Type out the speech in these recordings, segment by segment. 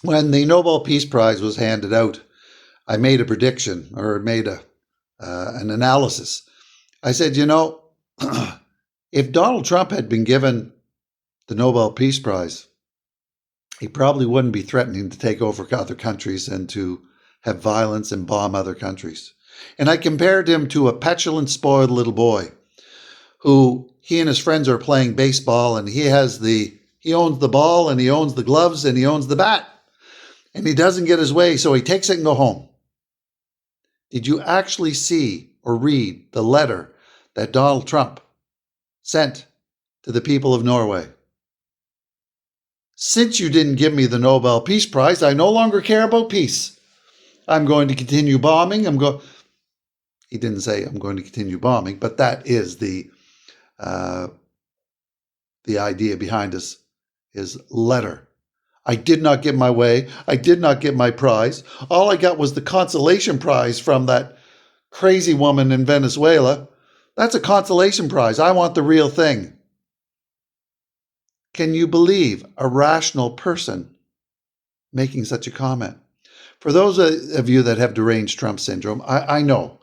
when the Nobel Peace Prize was handed out, I made a prediction or made an analysis. I said, if Donald Trump had been given the Nobel Peace Prize, he probably wouldn't be threatening to take over other countries and to have violence and bomb other countries. And I compared him to a petulant, spoiled little boy who he and his friends are playing baseball, and he owns the ball, and he owns the gloves, and he owns the bat. And he doesn't get his way, so he takes it and go home. Did you actually see or read the letter that Donald Trump sent to the people of Norway? Since you didn't give me the Nobel Peace Prize, I no longer care about peace. I'm going to continue bombing. He didn't say I'm going to continue bombing, but that is the idea behind his letter. I did not get my way. I did not get my prize. All I got was the consolation prize from that crazy woman in Venezuela. That's a consolation prize. I want the real thing. Can you believe a rational person making such a comment? For those of you that have deranged Trump syndrome, I know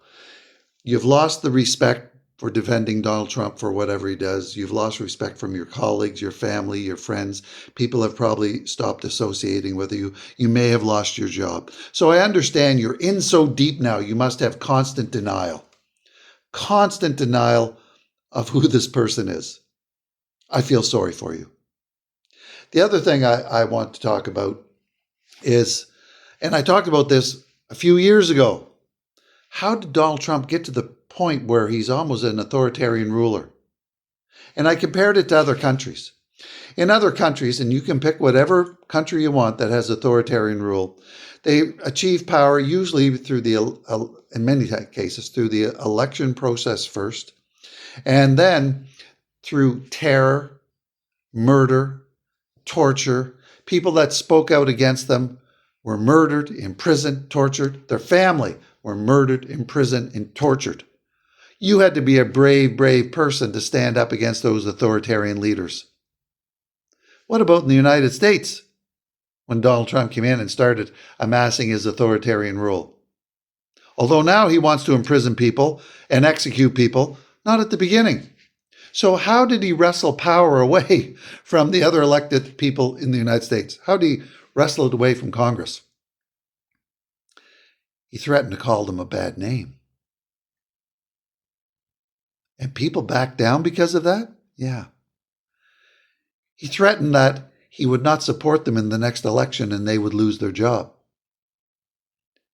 you've lost the respect for defending Donald Trump for whatever he does. You've lost respect from your colleagues, your family, your friends. People have probably stopped associating with you. You may have lost your job. So I understand you're in so deep now, you must have constant denial of who this person is. I feel sorry for you. The other thing I want to talk about is, and I talked about this a few years ago, how did Donald Trump get to the point where he's almost an authoritarian ruler? And I compared it to other countries. In other countries, and you can pick whatever country you want that has authoritarian rule, they achieve power usually through in many cases, through the election process first, and then through terror, murder, torture. People that spoke out against them were murdered, imprisoned, tortured. Their family were murdered, imprisoned, and tortured. You had to be a brave, brave person to stand up against those authoritarian leaders. What about in the United States when Donald Trump came in and started amassing his authoritarian rule? Although now he wants to imprison people and execute people, not at the beginning. So how did he wrestle power away from the other elected people in the United States? How did he wrestle it away from Congress? He threatened to call them a bad name. And people backed down because of that? Yeah. He threatened that he would not support them in the next election and they would lose their job.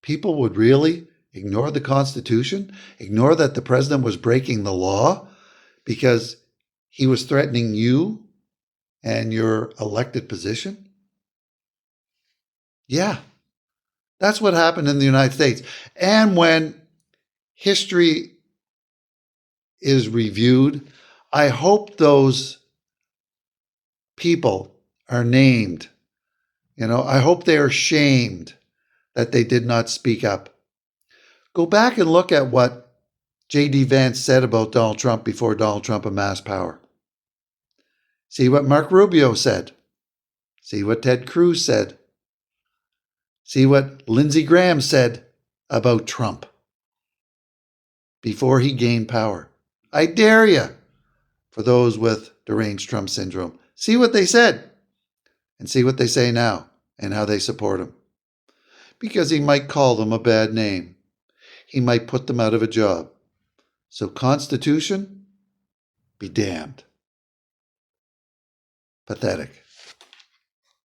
People would really ignore the Constitution, ignore that the president was breaking the law because he was threatening you and your elected position? Yeah, that's what happened in the United States. And when history is reviewed, I hope those people are named. I hope they are shamed that they did not speak up. Go back and look at what J.D. Vance said about Donald Trump before Donald Trump amassed power. See what Mark Rubio said. See what Ted Cruz said. See what Lindsey Graham said about Trump before he gained power. I dare you, for those with deranged Trump syndrome, see what they said and see what they say now and how they support him. Because he might call them a bad name. He might put them out of a job. So Constitution, be damned. Pathetic.